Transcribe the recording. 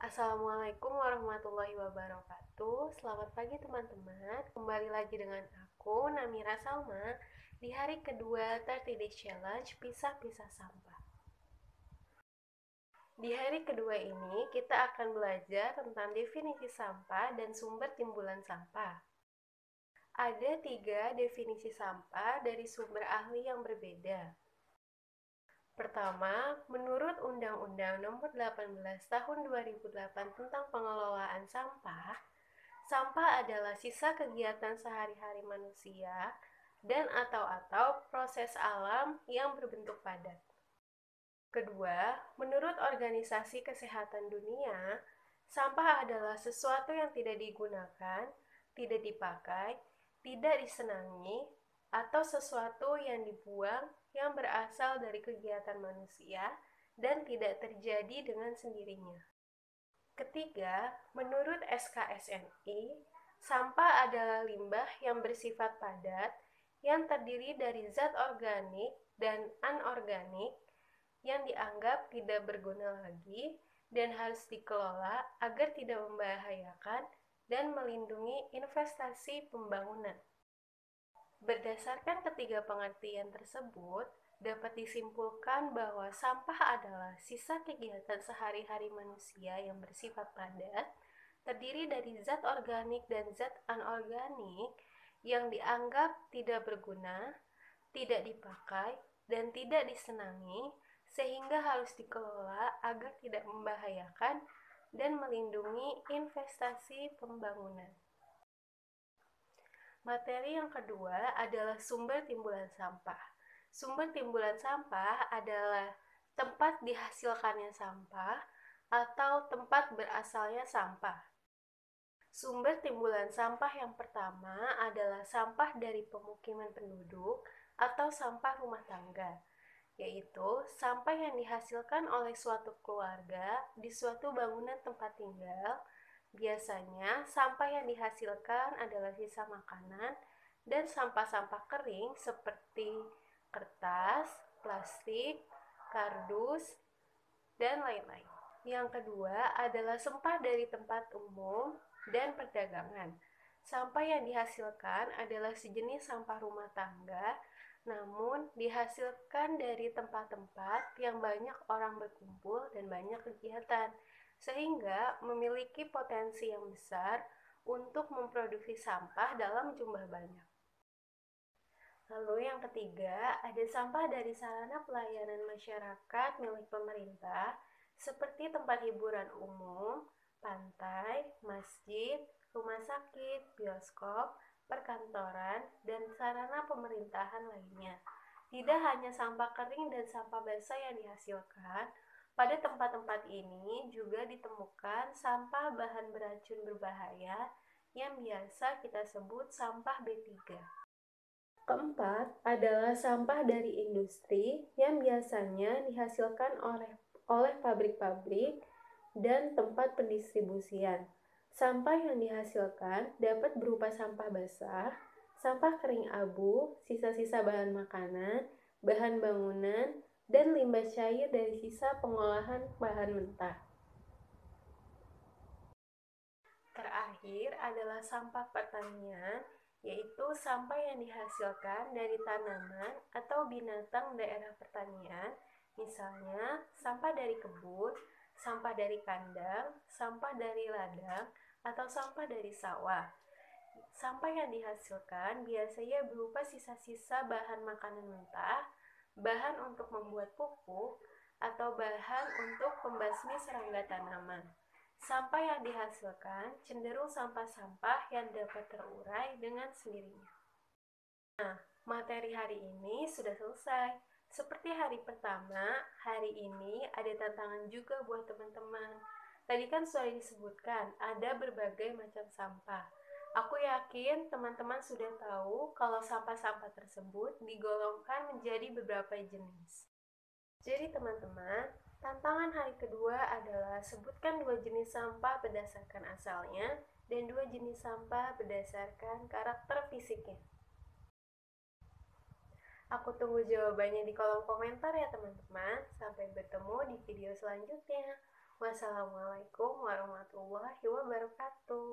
Assalamualaikum warahmatullahi wabarakatuh. Selamat pagi teman-teman. Kembali lagi dengan aku, Namira Salma, di hari kedua 30 Days Challenge Pisah-Pisah Sampah. Di hari kedua ini, kita akan belajar tentang definisi sampah dan sumber timbulan sampah. Ada 3 definisi sampah dari sumber ahli yang berbeda. Pertama, menurut Undang-Undang Nomor 18 Tahun 2008 tentang Pengelolaan Sampah, sampah adalah sisa kegiatan sehari-hari manusia dan atau proses alam yang berbentuk padat. Kedua, menurut Organisasi Kesehatan Dunia, sampah adalah sesuatu yang tidak digunakan, tidak dipakai, tidak disenangi, atau sesuatu yang dibuang yang berasal dari kegiatan manusia dan tidak terjadi dengan sendirinya. Ketiga, menurut SKSNI, sampah adalah limbah yang bersifat padat yang terdiri dari zat organik dan anorganik yang dianggap tidak berguna lagi dan harus dikelola agar tidak membahayakan dan melindungi investasi pembangunan. Berdasarkan ketiga pengertian tersebut, dapat disimpulkan bahwa sampah adalah sisa kegiatan sehari-hari manusia yang bersifat padat, terdiri dari zat organik dan zat anorganik yang dianggap tidak berguna, tidak dipakai, dan tidak disenangi, sehingga harus dikelola agar tidak membahayakan dan melindungi investasi pembangunan. Materi yang kedua adalah sumber timbulan sampah. Sumber timbulan sampah adalah tempat dihasilkannya sampah atau tempat berasalnya sampah. Sumber timbulan sampah yang pertama adalah sampah dari pemukiman penduduk atau sampah rumah tangga, yaitu sampah yang dihasilkan oleh suatu keluarga di suatu bangunan tempat tinggal. Biasanya, sampah yang dihasilkan adalah sisa makanan dan sampah-sampah kering seperti kertas, plastik, kardus, dan lain-lain. Yang kedua adalah sampah dari tempat umum dan perdagangan. Sampah yang dihasilkan adalah sejenis sampah rumah tangga, namun dihasilkan dari tempat-tempat yang banyak orang berkumpul dan banyak kegiatan, sehingga memiliki potensi yang besar untuk memproduksi sampah dalam jumlah banyak. Lalu yang ketiga, ada sampah dari sarana pelayanan masyarakat milik pemerintah, seperti tempat hiburan umum, pantai, masjid, rumah sakit, bioskop, perkantoran, dan sarana pemerintahan lainnya. Tidak hanya sampah kering dan sampah basah yang dihasilkan, pada tempat-tempat ini juga ditemukan sampah bahan beracun berbahaya yang biasa kita sebut sampah B3. Keempat adalah sampah dari industri yang biasanya dihasilkan oleh pabrik-pabrik dan tempat pendistribusian. Sampah yang dihasilkan dapat berupa sampah basah, sampah kering abu, sisa-sisa bahan makanan, bahan bangunan, dan limbah cair dari sisa pengolahan bahan mentah. Terakhir adalah sampah pertanian, yaitu sampah yang dihasilkan dari tanaman atau binatang daerah pertanian, misalnya sampah dari kebun, sampah dari kandang, sampah dari ladang, atau sampah dari sawah. Sampah yang dihasilkan biasanya berupa sisa-sisa bahan makanan mentah, bahan untuk membuat pupuk, atau bahan untuk pembasmi serangga tanaman. Sampah yang dihasilkan cenderung sampah-sampah yang dapat terurai dengan sendirinya. Nah, materi hari ini sudah selesai. Seperti hari pertama, hari ini ada tantangan juga buat teman-teman. Tadi kan sudah disebutkan, ada berbagai macam sampah. Aku yakin teman-teman sudah tahu kalau sampah-sampah tersebut digolongkan menjadi beberapa jenis. Jadi teman-teman, tantangan hari kedua adalah sebutkan 2 jenis sampah berdasarkan asalnya dan 2 jenis sampah berdasarkan karakter fisiknya. Aku tunggu jawabannya di kolom komentar ya teman-teman. Sampai bertemu di video selanjutnya. Wassalamualaikum warahmatullahi wabarakatuh.